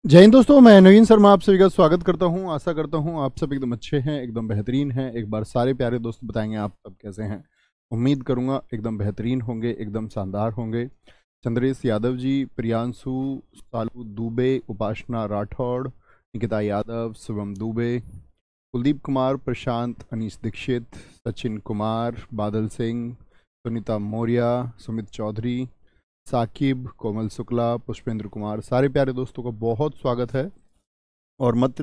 जय हिंद दोस्तों, मैं नवीन शर्मा आप सभी का स्वागत करता हूं। आशा करता हूं आप सब एकदम अच्छे हैं, एकदम बेहतरीन हैं। एक बार सारे प्यारे दोस्त बताएंगे आप सब कैसे हैं। उम्मीद करूंगा एकदम बेहतरीन होंगे, एकदम शानदार होंगे। चंद्रेश यादव जी, प्रियांशु, सालू दुबे, उपासना राठौड़, निकिता यादव, शुभम दुबे, कुलदीप कुमार, प्रशांत, अनीश दीक्षित, सचिन कुमार, बादल सिंह, सुनीता मौर्य, सुमित चौधरी, साकिब, कोमल शुक्ला, पुष्पेंद्र कुमार, सारे प्यारे दोस्तों का बहुत स्वागत है। और मत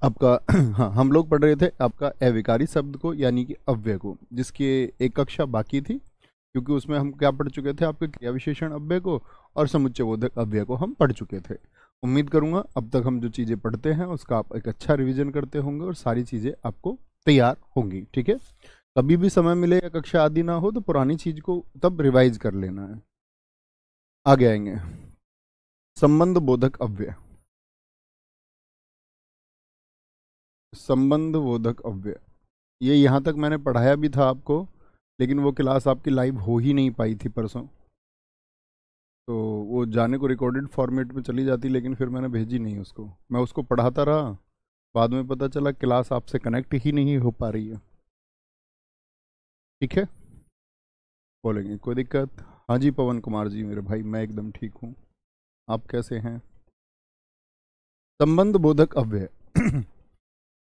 आपका हाँ, हम लोग पढ़ रहे थे आपका अविकारी शब्द को यानी कि अव्यय को, जिसकी एक कक्षा बाकी थी, क्योंकि उसमें हम क्या पढ़ चुके थे, आपके क्रिया विशेषण अव्यय को और समुच्चय बोधक अव्यय को हम पढ़ चुके थे। उम्मीद करूंगा अब तक हम जो चीज़ें पढ़ते हैं उसका आप एक अच्छा रिवीजन करते होंगे और सारी चीज़ें आपको तैयार होंगी। ठीक है, कभी भी समय मिले या कक्षा आदि ना हो तो पुरानी चीज़ को तब रिवाइज कर लेना है। आगे आएंगे संबंध बोधक अव्यय। संबंध बोधक अव्यय ये यहाँ तक मैंने पढ़ाया भी था आपको, लेकिन वो क्लास आपकी लाइव हो ही नहीं पाई थी परसों, तो वो जाने को रिकॉर्डेड फॉर्मेट में चली जाती, लेकिन फिर मैंने भेजी नहीं उसको। मैं उसको पढ़ाता रहा, बाद में पता चला क्लास आपसे कनेक्ट ही नहीं हो पा रही है। ठीक है, बोलेंगे कोई दिक्कत? हाँ जी पवन कुमार जी मेरे भाई, मैं एकदम ठीक हूँ, आप कैसे हैं? संबंध बोधक अव्यय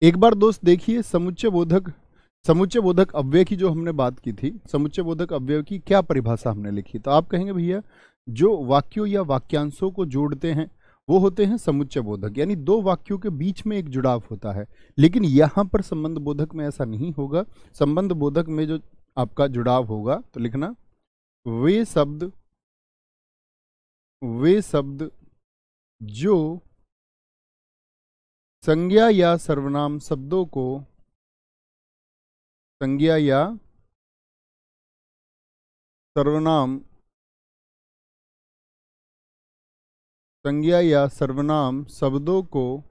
एक बार दोस्त देखिए, समुच्चय बोधक अव्यय की जो हमने बात की थी, समुच्चय बोधक अव्यय की क्या परिभाषा हमने लिखी, तो आप कहेंगे भैया जो वाक्यों या वाक्यांशों को जोड़ते हैं वो होते हैं समुच्चय बोधक, यानी दो वाक्यों के बीच में एक जुड़ाव होता है। लेकिन यहां पर संबंध बोधक में ऐसा नहीं होगा। संबंध बोधक में जो आपका जुड़ाव होगा, तो लिखना वे शब्द जो संज्ञा या सर्वनाम शब्दों को संज्ञा या सर्वनाम संज्ञा या सर्वनाम शब्दों को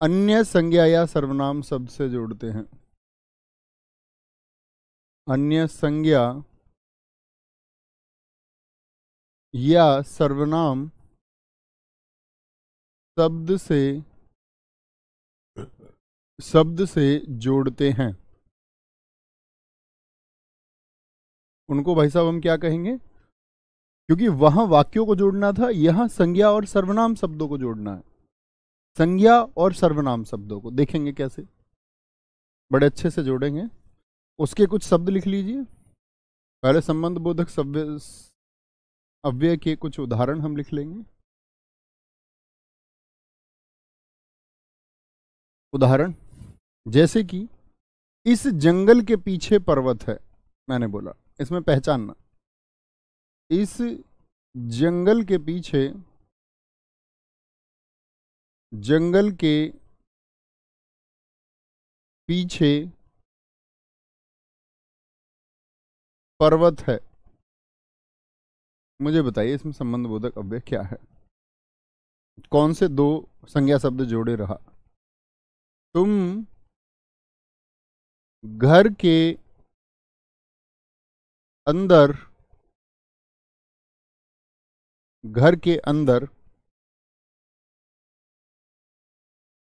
अन्य संज्ञा या सर्वनाम शब्द से जोड़ते हैं। अन्य संज्ञा या सर्वनाम शब्द से जोड़ते हैं, उनको भाई साहब हम क्या कहेंगे? क्योंकि वहां वाक्यों को जोड़ना था, यहां संज्ञा और सर्वनाम शब्दों को जोड़ना है। संज्ञा और सर्वनाम शब्दों को देखेंगे कैसे, बड़े अच्छे से जोड़ेंगे। उसके कुछ शब्द लिख लीजिए। पहले संबंध बोधक अव्यय के कुछ उदाहरण हम लिख लेंगे। उदाहरण जैसे कि इस जंगल के पीछे पर्वत है, मैंने बोला, इसमें पहचानना, इस जंगल के पीछे पर्वत है। मुझे बताइए इसमें संबंध बोधक अव्यय क्या है? कौन से दो संज्ञा शब्द जोड़े रहा? तुम घर के अंदर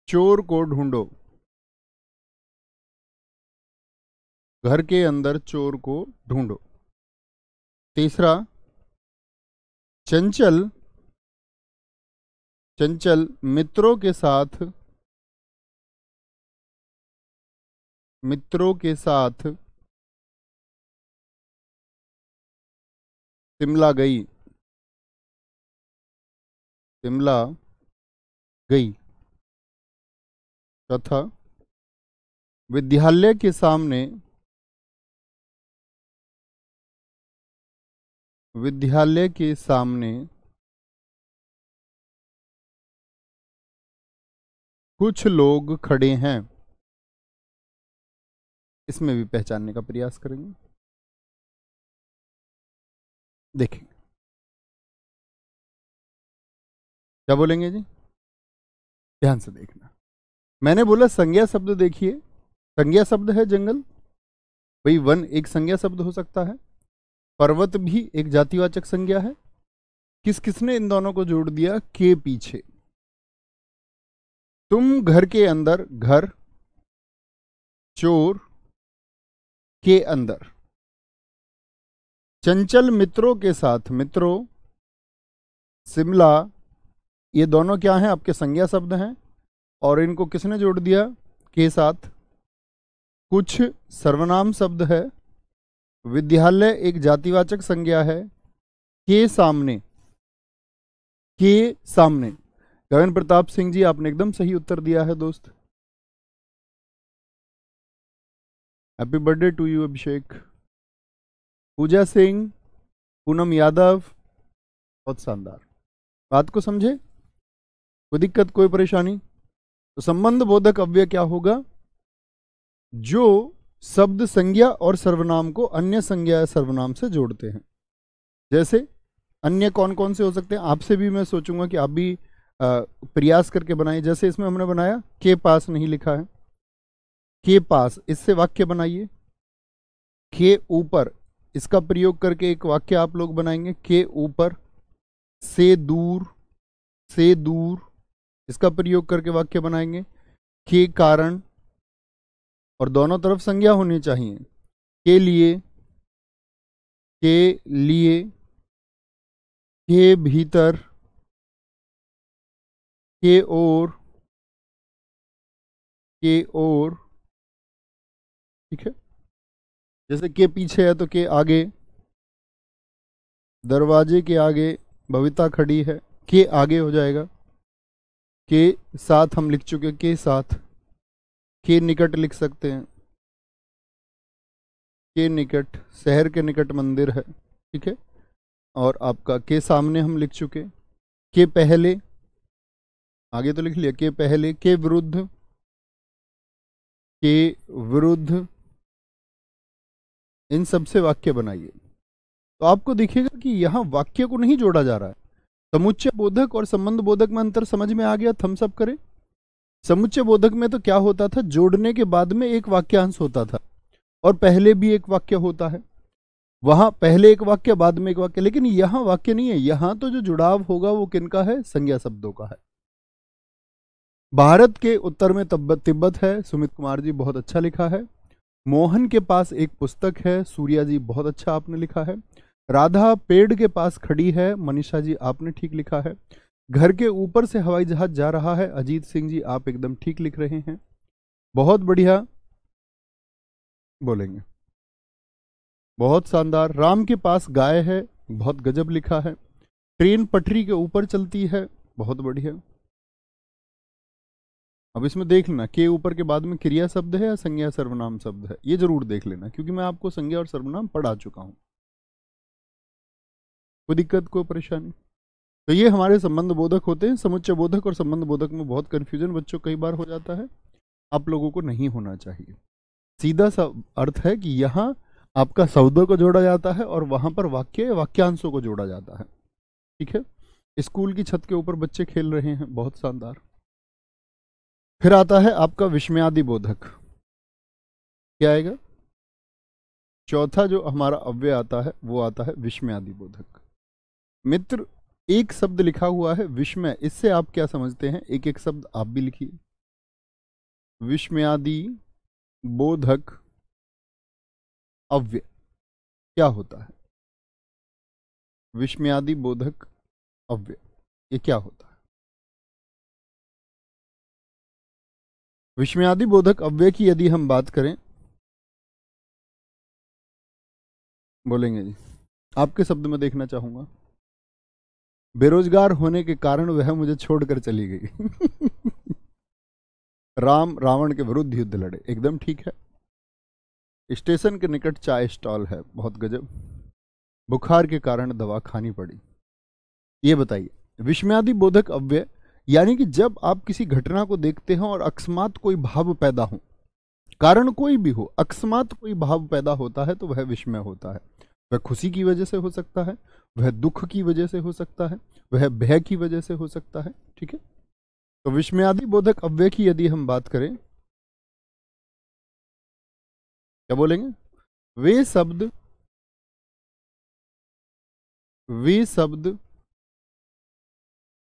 चोर को ढूंढो। घर के अंदर चोर को ढूंढो। तीसरा, चंचल मित्रों के साथ शिमला गई तथा विद्यालय के सामने कुछ लोग खड़े हैं। इसमें भी पहचानने का प्रयास करेंगे। देखें क्या बोलेंगे जी, ध्यान से देखना। मैंने बोला संज्ञा शब्द, देखिए संज्ञा शब्द है जंगल, भाई वन एक संज्ञा शब्द हो सकता है, पर्वत भी एक जातिवाचक संज्ञा है, किस किसने इन दोनों को जोड़ दिया? के पीछे। तुम घर के अंदर, घर, चोर के अंदर, चंचल मित्रों के साथ, मित्रों, शिमला, ये दोनों क्या हैं? आपके संज्ञा शब्द हैं। और इनको किसने जोड़ दिया? के साथ। कुछ सर्वनाम शब्द है। विद्यालय एक जातिवाचक संज्ञा है। के सामने, के सामने। गगन प्रताप सिंह जी, आपने एकदम सही उत्तर दिया है दोस्त। हैप्पी बर्थडे टू यू अभिषेक। पूजा सिंह, पूनम यादव, बहुत शानदार। बात को समझे? कोई दिक्कत, कोई परेशानी? तो संबंध बोधक अव्यय क्या होगा? जो शब्द संज्ञा और सर्वनाम को अन्य संज्ञा या सर्वनाम से जोड़ते हैं। जैसे अन्य कौन कौन से हो सकते हैं? आपसे भी मैं सोचूंगा कि आप भी प्रयास करके बनाइए। जैसे इसमें हमने बनाया के पास, नहीं लिखा है, के पास, इससे वाक्य बनाइए। के ऊपर, इसका प्रयोग करके एक वाक्य आप लोग बनाएंगे। के ऊपर, से दूर, से दूर, इसका प्रयोग करके वाक्य बनाएंगे। के कारण, और दोनों तरफ संज्ञा होनी चाहिए। के लिए, के लिए, के भीतर, के ओर, के ओर, ठीक है। जैसे के पीछे है तो के आगे, दरवाजे के आगे भविता खड़ी है, के आगे हो जाएगा। के साथ हम लिख चुके, के साथ। के निकट लिख सकते हैं, के निकट, शहर के निकट मंदिर है, ठीक है। और आपका के सामने हम लिख चुके। के पहले, आगे तो लिख लिया, के पहले। के विरुद्ध, के विरुद्ध, इन सब से वाक्य बनाइए। तो आपको दिखेगा कि यहां वाक्य को नहीं जोड़ा जा रहा है। समुच्चय बोधक और संबंध बोधक में अंतर समझ में आ गया? थम्स अप करें। समुच्चय बोधक में तो क्या होता था? जोड़ने के बाद में एक वाक्यांश होता था, और पहले भी एक वाक्य होता है। वहां पहले एक वाक्य, बाद में एक वाक्य। लेकिन यहां वाक्य नहीं है। यहां तो जो जुड़ाव होगा वो किनका है? संज्ञा शब्दों का है। भारत के उत्तर में तिब्बत है, सुमित कुमार जी बहुत अच्छा लिखा है। मोहन के पास एक पुस्तक है, सूर्या जी बहुत अच्छा आपने लिखा है। राधा पेड़ के पास खड़ी है, मनीषा जी आपने ठीक लिखा है। घर के ऊपर से हवाई जहाज जा रहा है, अजीत सिंह जी आप एकदम ठीक लिख रहे हैं। बहुत बढ़िया बोलेंगे, बहुत शानदार। राम के पास गाय है, बहुत गजब लिखा है। ट्रेन पटरी के ऊपर चलती है, बहुत बढ़िया। अब इसमें देख लेना, के ऊपर के बाद में क्रिया शब्द है या संज्ञा सर्वनाम शब्द है, ये जरूर देख लेना, क्योंकि मैं आपको संज्ञा और सर्वनाम पढ़ा चुका हूं। कोई दिक्कत, कोई परेशानी? तो ये हमारे संबंध बोधक होते हैं। समुच्चय बोधक और संबंध बोधक में बहुत कंफ्यूजन बच्चों कई बार हो जाता है, आप लोगों को नहीं होना चाहिए। सीधा सा अर्थ है कि यहाँ आपका शब्दों को जोड़ा जाता है और वहां पर वाक्य वाक्यांशों को जोड़ा जाता है, ठीक है। स्कूल की छत के ऊपर बच्चे खेल रहे हैं, बहुत शानदार। फिर आता है आपका विस्मयादि बोधक। क्या आएगा? चौथा जो हमारा अव्यय आता है वो आता है विस्मयादि बोधक। मित्र, एक शब्द लिखा हुआ है विस्मय, इससे आप क्या समझते हैं? एक एक शब्द आप भी लिखिए। विस्मयादि बोधक अव्यय क्या होता है? विस्मयादि बोधक अव्यय ये क्या होता है? विस्मयादि बोधक अव्यय की यदि हम बात करें, बोलेंगे जी, आपके शब्द में देखना चाहूंगा। बेरोजगार होने के कारण वह मुझे छोड़कर चली गई। राम रावण के विरुद्ध युद्ध लड़े, एकदम ठीक है। स्टेशन के निकट चाय स्टॉल है, बहुत गजब। बुखार के कारण दवा खानी पड़ी। ये बताइए, विस्मयादि बोधक अव्यय यानी कि जब आप किसी घटना को देखते हैं और अकस्मात कोई भाव पैदा हो, कारण कोई भी हो, अकस्मात कोई भाव पैदा होता है तो वह विस्मय होता है। वह खुशी की वजह से हो सकता है, वह दुख की वजह से हो सकता है, वह भय की वजह से हो सकता है, ठीक है। तो विस्मयादि बोधक अव्यय की यदि हम बात करें, क्या बोलेंगे? वे शब्द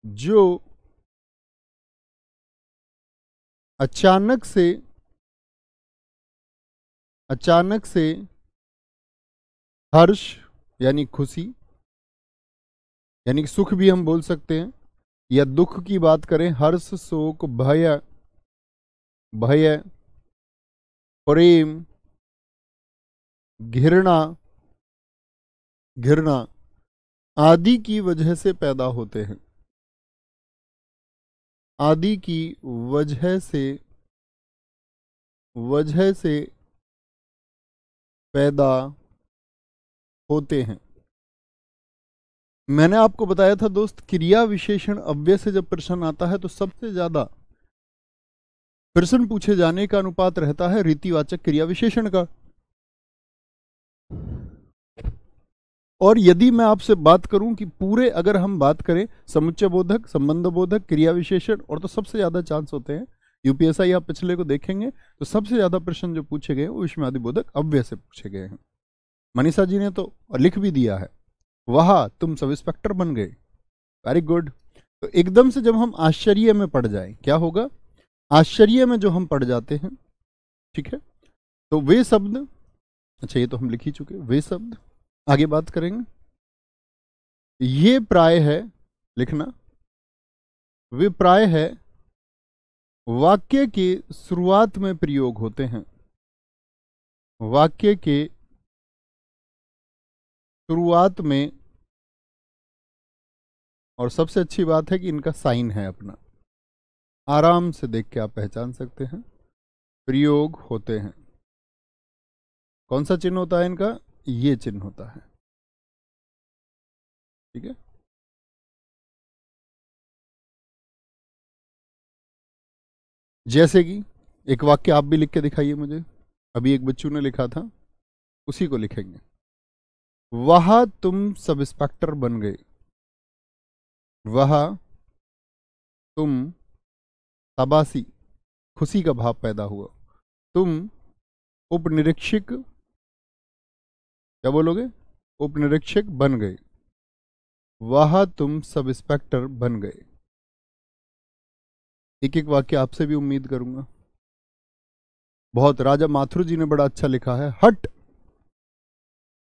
जो अचानक से हर्ष यानी खुशी, यानी सुख भी हम बोल सकते हैं, या दुख की बात करें, हर्ष, शोक, भय, प्रेम, घृणा आदि की वजह से पैदा होते हैं। आदि की वजह से पैदा होते हैं। मैंने आपको बताया था दोस्त, क्रिया विशेषण अव्यय से जब प्रश्न आता है तो सबसे ज्यादा प्रश्न पूछे जाने का अनुपात रहता है रीतिवाचक क्रिया विशेषण का। और यदि मैं आपसे बात करूं कि पूरे अगर हम बात करें समुच्चय बोधक, संबंध बोधक, क्रिया विशेषण, और तो सबसे ज्यादा चांस होते हैं यूपीएसआई, आप पिछले को देखेंगे तो सबसे ज्यादा प्रश्न जो पूछे गए वो विस्मयादि बोधक अव्यय से पूछे गए हैं। मनीषा जी ने तो लिख भी दिया है, वाह तुम सब इंस्पेक्टर बन गए, वेरी गुड। तो एकदम से जब हम आश्चर्य में पड़ जाए, क्या होगा, आश्चर्य में जो हम पड़ जाते हैं, ठीक है, तो वे शब्द, अच्छा ये तो हम लिख ही चुके, वे शब्द, आगे बात करेंगे। ये प्राय है, लिखना, वे प्राय है वाक्य के शुरुआत में प्रयोग होते हैं। वाक्य के शुरुआत में, और सबसे अच्छी बात है कि इनका साइन है अपना, आराम से देख के आप पहचान सकते हैं, प्रयोग होते हैं। कौन सा चिन्ह होता है इनका, ये चिन्ह होता है, ठीक है। जैसे कि एक वाक्य आप भी लिख के दिखाइए मुझे, अभी एक बच्चू ने लिखा था, उसी को लिखेंगे, वह तुम सब इंस्पेक्टर बन गए। वह तुम, शाबाशी, खुशी का भाव पैदा हुआ, तुम उपनिरीक्षक, क्या बोलोगे, उपनिरीक्षक बन गए, वह तुम सब इंस्पेक्टर बन गए। एक एक वाक्य आपसे भी उम्मीद करूंगा। बहुत, राजा माथुर जी ने बड़ा अच्छा लिखा है, हट,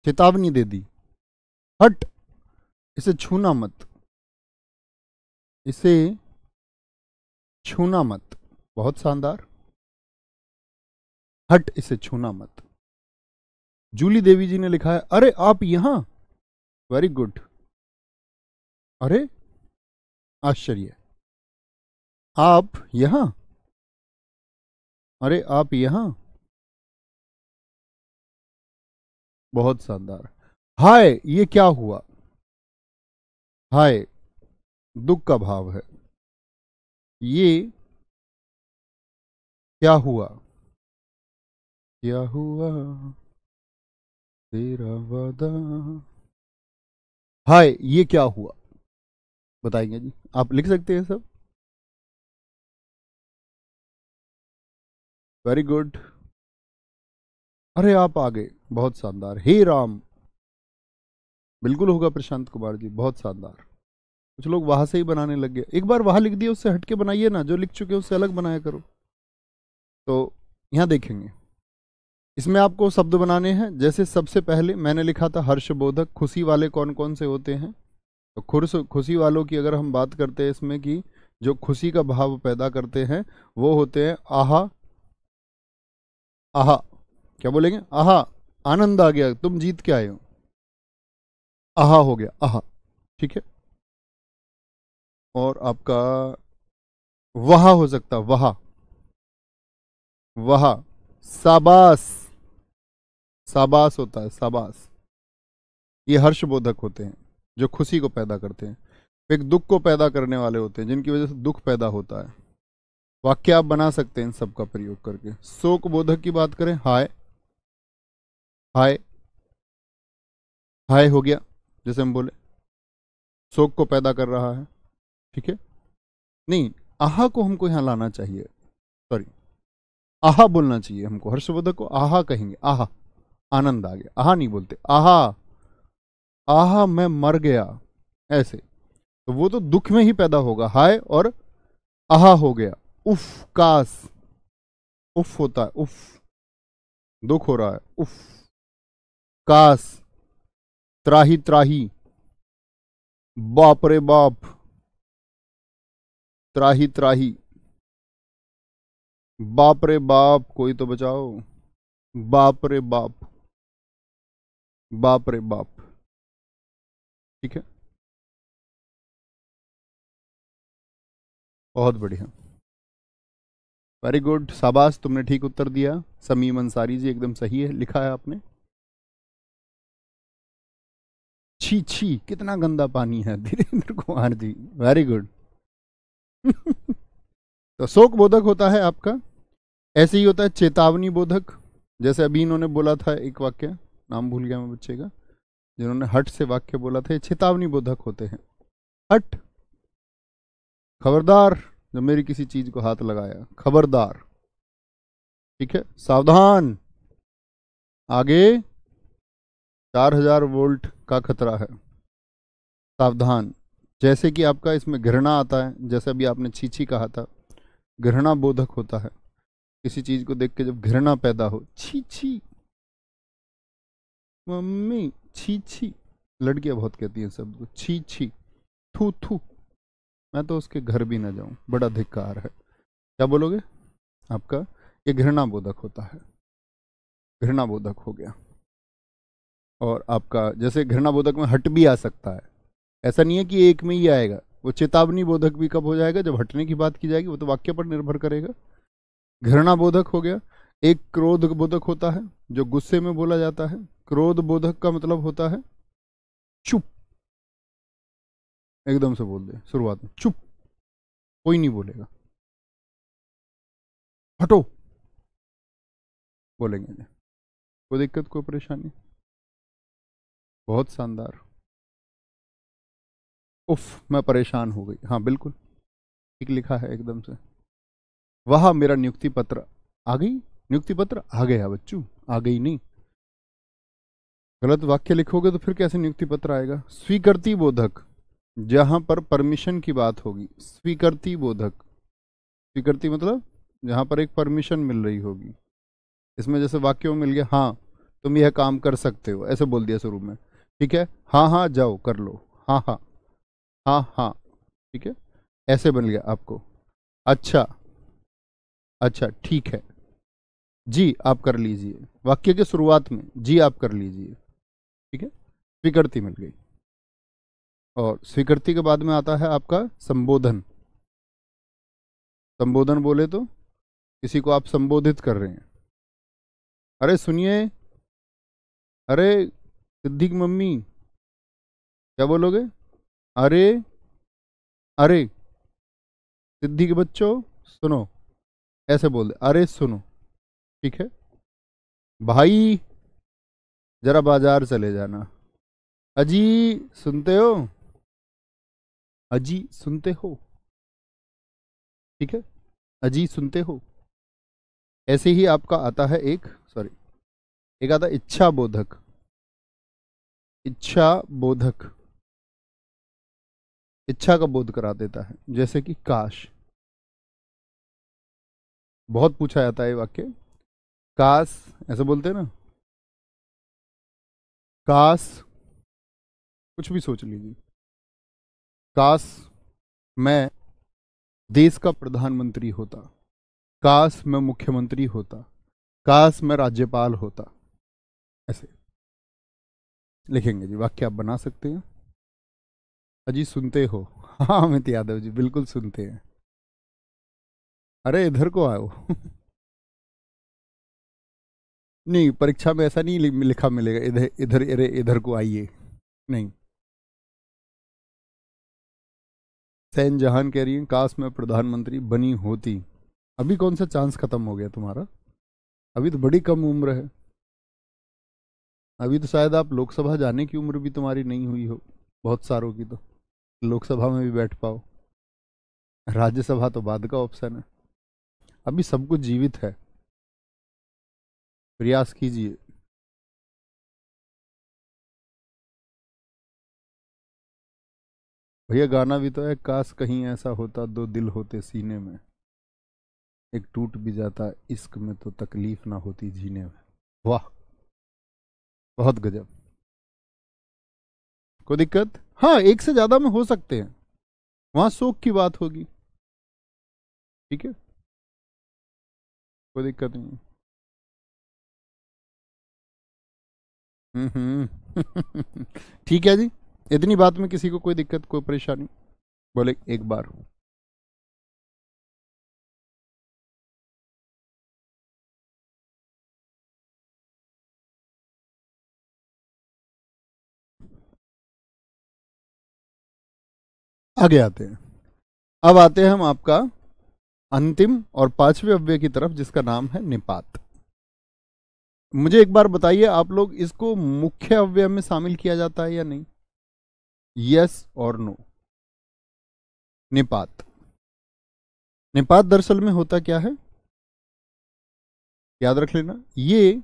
चेतावनी दे दी, हट, इसे छूना मत, इसे छूना मत, बहुत शानदार, हट इसे छूना मत। जूली देवी जी ने लिखा है, अरे आप यहां, वेरी गुड, अरे आश्चर्य, आप यहां, अरे आप यहां, बहुत शानदार। हाय ये क्या हुआ, हाय दुख का भाव है, ये क्या हुआ, क्या हुआ तेरा वादा, हाय ये क्या हुआ, बताएंगे जी, आप लिख सकते हैं सब, वेरी गुड, अरे आप आ गए, बहुत शानदार, हे राम, बिल्कुल होगा प्रशांत कुमार जी, बहुत शानदार। कुछ लोग वहां से ही बनाने लग गए, एक बार वहां लिख दिए उससे हटके बनाइए ना, जो लिख चुके उससे अलग बनाया करो। तो यहां देखेंगे, इसमें आपको शब्द बनाने हैं। जैसे सबसे पहले मैंने लिखा था हर्षबोधक, खुशी वाले कौन कौन से होते हैं, तो खुशी वालों की अगर हम बात करते हैं इसमें कि जो खुशी का भाव पैदा करते हैं वो होते हैं आहा, आहा, क्या बोलेंगे, आहा, आनंद आ गया, तुम जीत के आए हो, आहा हो गया, आहा, ठीक है। और आपका वहा हो सकता, वहा, वहा, साबास, साबास होता है, साबास, ये हर्षबोधक होते हैं जो खुशी को पैदा करते हैं। एक दुख को पैदा करने वाले होते हैं जिनकी वजह से दुख पैदा होता है। वाक्य आप बना सकते हैं इन सब का प्रयोग करके। शोक बोधक की बात करें, हाय, हाय, हाय हो गया, जैसे हम बोले शोक को पैदा कर रहा है, ठीक है। नहीं, आहा को हमको यहां लाना चाहिए, सॉरी, आहा बोलना चाहिए हमको, हर्षवर्धक को आहा कहेंगे, आहा, आनंद आ गया, आहा नहीं बोलते, आहा, आहा मैं मर गया, ऐसे। तो तो वो तो दुख में ही पैदा होगा। हाय और आहा हो गया, उफ कास, उफ होता है, उफ दुख हो रहा है, उफ कास, त्राही त्राही, बाप रे बाप, त्राही त्राही, बाप रे बाप, कोई तो बचाओ, बाप रे बाप, बाप रे बाप। ठीक है, बहुत बढ़िया, वेरी गुड, शाबाश, तुमने ठीक उत्तर दिया। समीम अंसारी जी एकदम सही है, लिखा है आपने। छी छी, कितना गंदा पानी है, धीरेन्द्र कुमार जी, वेरी गुड। तो शोक बोधक होता है आपका, ऐसे ही होता है चेतावनी बोधक। जैसे अभी इन्होंने बोला था एक वाक्य, नाम भूल गया मैं बच्चे का, जिन्होंने हट से वाक्य बोला था, ये चेतावनी बोधक होते हैं। हट, खबरदार, जब मेरी किसी चीज को हाथ लगाया, खबरदार। ठीक है, सावधान, आगे 4000 वोल्ट का खतरा है, सावधान। जैसे कि आपका इसमें घृणा आता है, जैसे अभी आपने छीछी कहा था, घृणा बोधक होता है। किसी चीज को देख के जब घृणा पैदा हो, छी छी मम्मी, छी छी, लड़कियां बहुत कहती हैं शब्द को, छी छी, थू थू, मैं तो उसके घर भी ना जाऊं, बड़ा धिक्कार है। क्या बोलोगे? आपका ये घृणा बोधक होता है, घृणा बोधक हो गया। और आपका जैसे घृणा बोधक में हट भी आ सकता है, ऐसा नहीं है कि एक में ही आएगा। वो चेतावनी बोधक भी कब हो जाएगा? जब हटने की बात की जाएगी, वो तो वाक्य पर निर्भर करेगा। घृणा बोधक हो गया। एक क्रोध बोधक होता है, जो गुस्से में बोला जाता है। क्रोध बोधक का मतलब होता है चुप, एकदम से बोल दे शुरुआत में, चुप, कोई नहीं बोलेगा, हटो, बोलेंगे नहीं। कोई दिक्कत, कोई परेशानी? बहुत शानदार। उफ, मैं परेशान हो गई, हाँ बिल्कुल ठीक लिखा है एकदम से। वह मेरा नियुक्ति पत्र आ गई, नियुक्ति पत्र आ गया बच्चू, आ गई नहीं। गलत वाक्य लिखोगे तो फिर कैसे नियुक्ति पत्र आएगा? स्वीकृति बोधक, जहां पर परमिशन की बात होगी, स्वीकृति बोधक। स्वीकृति मतलब जहां पर एक परमिशन मिल रही होगी। इसमें जैसे वाक्यों में मिल गया, हाँ तुम यह काम कर सकते हो, ऐसे बोल दिया शुरू में, ठीक है, हाँ हाँ जाओ कर लो, हाँ हाँ, हाँ हाँ, ठीक है, ऐसे बन गया आपको। अच्छा, अच्छा ठीक है, जी आप कर लीजिए, वाक्य के शुरुआत में जी आप कर लीजिए, ठीक है, स्वीकृति मिल गई। और स्वीकृति के बाद में आता है आपका संबोधन। संबोधन बोले तो किसी को आप संबोधित कर रहे हैं, अरे सुनिए, अरे सिद्धि की मम्मी, क्या बोलोगे? अरे, अरे सिद्धि के बच्चों सुनो, ऐसे बोल दे, अरे सुनो, ठीक है, भाई जरा बाजार चले जाना, अजी सुनते हो, अजी सुनते हो, ठीक है, अजी सुनते हो। ऐसे ही आपका आता है एक, सॉरी, एक आता इच्छा बोधक। इच्छा बोधक इच्छा का बोध करा देता है, जैसे कि काश, बहुत पूछा जाता है ये वाक्य, काश, ऐसे बोलते हैं ना, काश, कुछ भी सोच लीजिए, काश मैं देश का प्रधानमंत्री होता, काश मैं मुख्यमंत्री होता, काश मैं राज्यपाल होता, ऐसे लिखेंगे जी, वाक्य आप बना सकते हैं। अजी सुनते हो, हाँ अमित यादव जी बिल्कुल सुनते हैं, अरे इधर को आओ। नहीं, परीक्षा में ऐसा नहीं लिखा मिलेगा, इधर इधर, अरे इधर को आइए, नहीं। सैन जहान कह रही है, काश मैं प्रधानमंत्री बनी होती। अभी कौन सा चांस खत्म हो गया तुम्हारा? अभी तो बड़ी कम उम्र है, अभी तो शायद आप लोकसभा जाने की उम्र भी तुम्हारी नहीं हुई हो, बहुत सारों की तो, लोकसभा में भी बैठ पाओ। राज्यसभा तो बाद का ऑप्शन है, अभी सब कुछ जीवित है, प्रयास कीजिए। भैया गाना भी तो है, काश कहीं ऐसा होता दो दिल होते सीने में, एक टूट भी जाता इश्क में तो तकलीफ ना होती जीने में। वाह, बहुत गजब। कोई दिक्कत? हाँ, एक से ज्यादा में हो सकते हैं, वहां शोक की बात होगी। ठीक है, कोई दिक्कत नहीं। ठीक है जी, इतनी बात में किसी को कोई दिक्कत, कोई परेशानी? बोले एक बार। आगे आते हैं। अब आते हैं हम आपका अंतिम और पांचवें अव्यय की तरफ, जिसका नाम है निपात। मुझे एक बार बताइए, आप लोग इसको मुख्य अव्यय में शामिल किया जाता है या नहीं? यस और नो? निपात, निपात दरअसल में होता क्या है, याद रख लेना, ये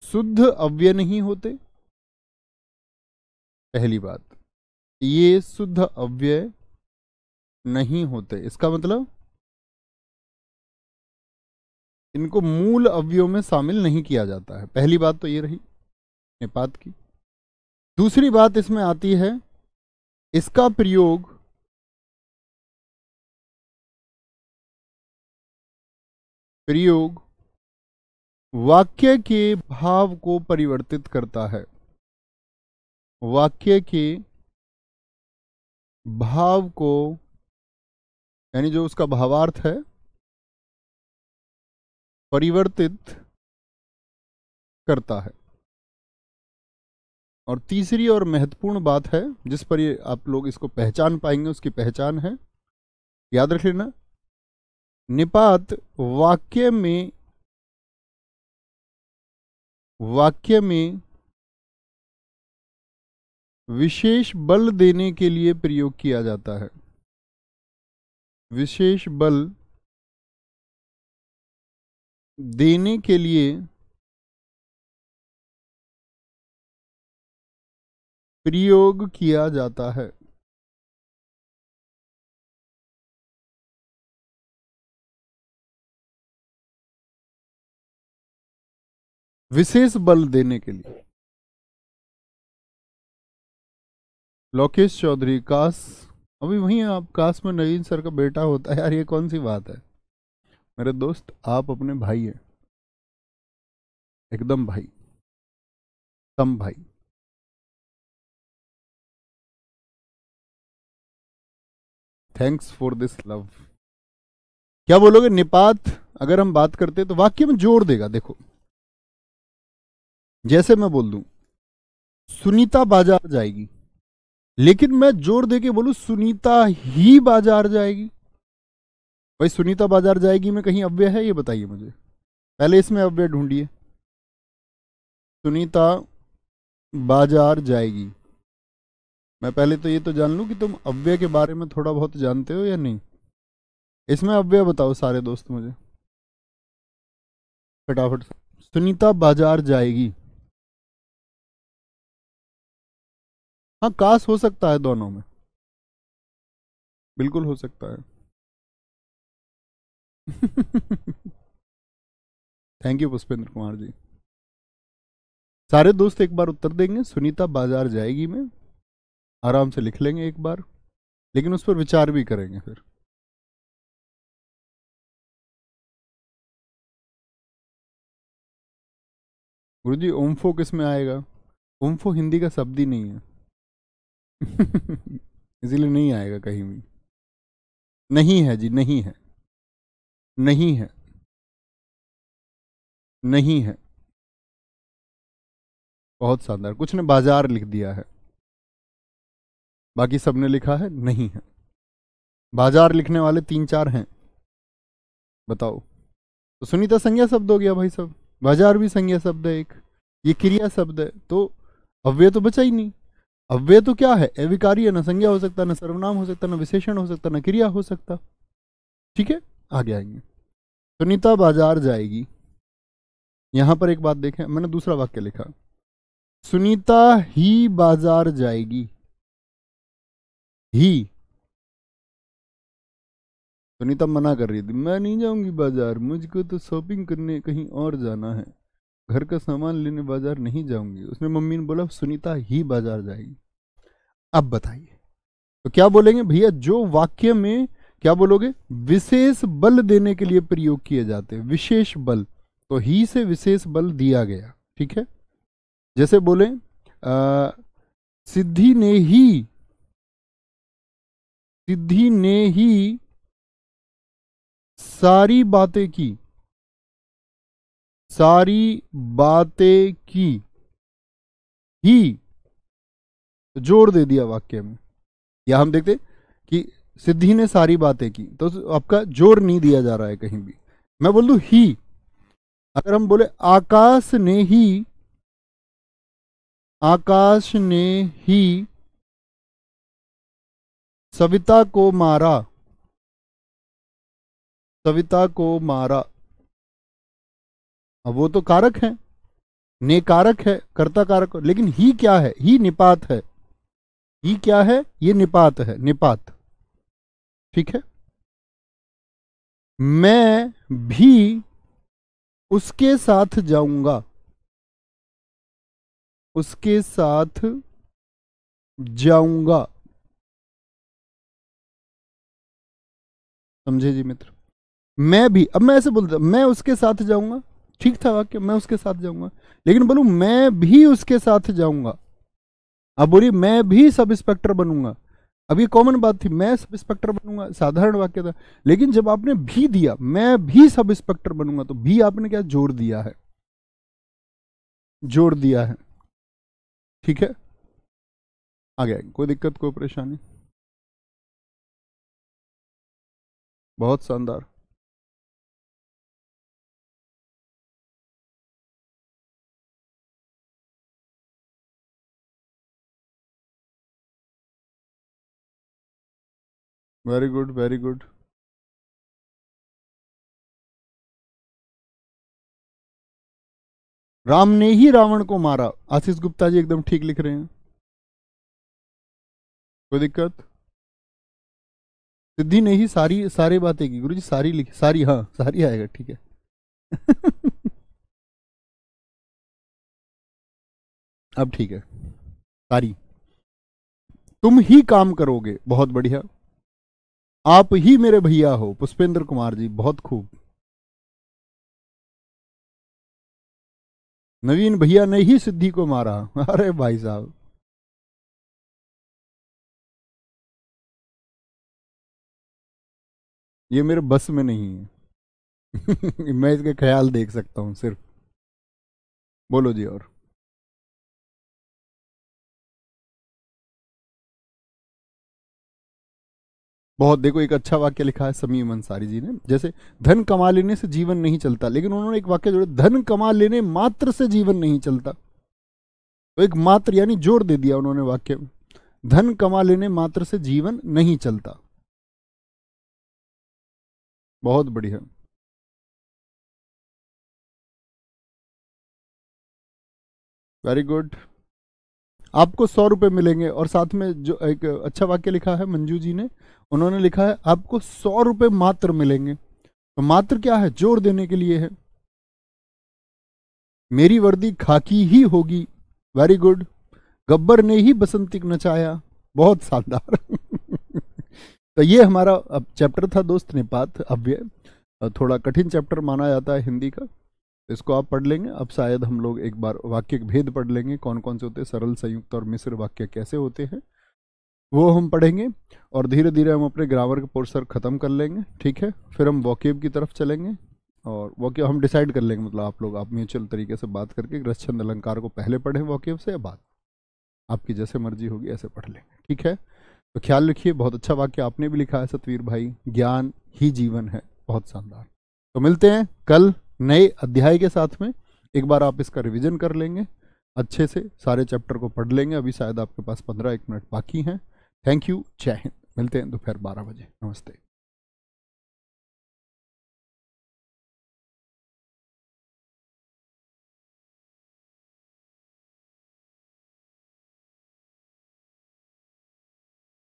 शुद्ध अव्यय नहीं होते। पहली बात, ये शुद्ध अव्यय नहीं होते, इसका मतलब इनको मूल अवयवों में शामिल नहीं किया जाता है। पहली बात तो ये रही निपात की। दूसरी बात इसमें आती है, इसका प्रयोग वाक्य के भाव को परिवर्तित करता है, वाक्य के भाव को, यानी जो उसका भावार्थ है, परिवर्तित करता है। और तीसरी और महत्वपूर्ण बात है, जिस पर ये आप लोग इसको पहचान पाएंगे, उसकी पहचान है, याद रख लेना, निपात वाक्य में विशेष बल देने के लिए प्रयोग किया जाता है, विशेष बल देने के लिए प्रयोग किया जाता है। विशेष बल देने के लिए। लोकेश चौधरी, काश अभी वहीं आप, काश में नवीन सर का बेटा होता है। यार ये कौन सी बात है मेरे दोस्त, आप अपने भाई हैं, एकदम भाई, सम भाई। Thanks for this love. क्या बोलोगे? निपात अगर हम बात करते तो वाक्य में जोड़ देगा। देखो, जैसे मैं बोल दूं सुनीता बाजार जाएगी, लेकिन मैं जोर दे के बोलूं सुनीता ही बाजार जाएगी, भाई सुनीता बाजार जाएगी में कहीं अव्यय है? ये बताइए मुझे, पहले इसमें अव्यय ढूंढिए। सुनीता बाजार जाएगी, मैं पहले तो ये तो जान लूं कि तुम अव्यय के बारे में थोड़ा बहुत जानते हो या नहीं। इसमें अव्यय बताओ सारे दोस्त मुझे फटाफट। सुनीता बाजार जाएगी, हाँ काश हो सकता है दोनों में, बिल्कुल हो सकता है। Thank you Pushpendra Kumar ji. सारे दोस्त एक बार उत्तर देंगे, सुनीता बाजार जाएगी में आराम से लिख लेंगे एक बार, लेकिन उस पर विचार भी करेंगे फिर। गुरुजी ओम्फो किस में आएगा? ओम्फो हिंदी का शब्द ही नहीं है। इसीलिए नहीं आएगा कहीं भी। नहीं है जी, नहीं है, नहीं है, नहीं है। बहुत शानदार, कुछ ने बाजार लिख दिया है, बाकी सबने लिखा है नहीं है। बाजार लिखने वाले 3-4 हैं, बताओ। तो सुनीता संज्ञा शब्द हो गया भाई साहब, बाजार भी संज्ञा शब्द है एक, ये क्रिया शब्द है, तो अव्यय तो बचा ही नहीं। अव्यय तो क्या है? अविकारी है, ना संज्ञा हो सकता, ना सर्वनाम हो सकता, ना विशेषण हो सकता, ना क्रिया हो सकता। ठीक है, आगे आएंगे। सुनीता बाजार जाएगी, यहां पर एक बात देखें, मैंने दूसरा वाक्य लिखा, सुनीता ही बाजार जाएगी। ही। सुनीता मना कर रही थी, मैं नहीं जाऊंगी बाजार, मुझको तो शॉपिंग करने कहीं और जाना है, घर का सामान लेने बाजार नहीं जाऊंगी। उसने मम्मी ने बोला सुनीता ही बाजार जाएगी। अब बताइए तो क्या बोलेंगे भैया? जो वाक्य में क्या बोलोगे? विशेष बल देने के लिए प्रयोग किए जाते हैं, विशेष बल, तो ही से विशेष बल दिया गया। ठीक है, जैसे बोले सिद्धि ने ही सारी बातें की, सारी बातें की, ही तो जोर दे दिया वाक्य में। या हम देखते कि सिद्धि ने सारी बातें की, तो आपका जोर नहीं दिया जा रहा है कहीं भी। मैं बोल दूं ही। अगर हम बोले आकाश ने ही सविता को मारा, सविता को मारा, अब वो तो कारक है, ने कारक है, कर्ता कारक, लेकिन ही क्या है? ही निपात है। ही क्या है? ये निपात है, निपात। ठीक है, मैं भी उसके साथ जाऊंगा, उसके साथ जाऊंगा। समझे जी मित्र? मैं भी, अब मैं ऐसे बोलता मैं उसके साथ जाऊंगा, ठीक था वाक्य, मैं उसके साथ जाऊंगा, लेकिन बोलूं मैं भी उसके साथ जाऊंगा। अब बोलिए मैं भी सब इंस्पेक्टर बनूंगा, अब ये कॉमन बात थी, मैं सब इंस्पेक्टर बनूंगा, साधारण वाक्य था। लेकिन जब आपने भी दिया, मैं भी सब इंस्पेक्टर बनूंगा, तो भी आपने क्या जोड़ दिया है? जोड़ दिया है। ठीक है, आ गया? कोई दिक्कत, कोई परेशानी? बहुत शानदार। Very good, very good. Ram ने ही रावण को मारा, आशीष गुप्ता जी एकदम ठीक लिख रहे हैं। कोई दिक्कत? सिद्धि ने ही सारी सारी बातें की, गुरु जी सारी लिखी, सारी, हाँ सारी आएगा, ठीक है। अब ठीक है, सारी। तुम ही काम करोगे, बहुत बढ़िया। आप ही मेरे भैया हो, पुष्पेंद्र कुमार जी, बहुत खूब। नवीन भैया ने ही सिद्धि को मारा, अरे भाई साहब। ये मेरे बस में नहीं है। मैं इसके ख्याल देख सकता हूं सिर्फ। बोलो जी। और बहुत, देखो एक अच्छा वाक्य लिखा है समीम अंसारी जी ने, जैसे धन कमा लेने से जीवन नहीं चलता, लेकिन उन्होंने एक वाक्य जोड़ा, धन कमा लेने मात्र से जीवन नहीं चलता। तो एक मात्र यानी जोर दे दिया उन्होंने वाक्य में, धन कमा लेने मात्र से जीवन नहीं चलता। बहुत बढ़िया। Very good. आपको 100 रुपये मिलेंगे, और साथ में जो एक अच्छा वाक्य लिखा है मंजू जी ने, उन्होंने लिखा है आपको 100 रुपये मात्र मिलेंगे। तो मात्र क्या है? जोर देने के लिए है। मेरी वर्दी खाकी ही होगी, वेरी गुड। गब्बर ने ही बसंती नचाया, बहुत शानदार। तो ये हमारा अब चैप्टर था दोस्त, निपात अव्यय। थोड़ा कठिन चैप्टर माना जाता है हिंदी का, तो इसको आप पढ़ लेंगे। अब शायद हम लोग एक बार वाक्य के भेद पढ़ लेंगे, कौन कौन से होते हैं, सरल, संयुक्त और मिश्र वाक्य कैसे होते हैं, वो हम पढ़ेंगे। और धीरे धीरे हम अपने ग्रामर का पोर्शन खत्म कर लेंगे, ठीक है। फिर हम वोकेब की तरफ चलेंगे, और वोकेब हम डिसाइड कर लेंगे, मतलब आप म्यूचुअल तरीके से बात करके रस छंद अलंकार को पहले पढ़ें वोकेब से, या बाद, आपकी जैसे मर्जी होगी ऐसे पढ़ लेंगे, ठीक है। तो ख्याल रखिए। बहुत अच्छा वाक्य आपने भी लिखा है सतवीर भाई, ज्ञान ही जीवन है, बहुत शानदार। तो मिलते हैं कल नए अध्याय के साथ में। एक बार आप इसका रिवीजन कर लेंगे अच्छे से, सारे चैप्टर को पढ़ लेंगे। अभी शायद आपके पास 15 मिनट बाकी हैं। थैंक यू, जय हिंद। मिलते हैं दोपहर 12 बजे। नमस्ते।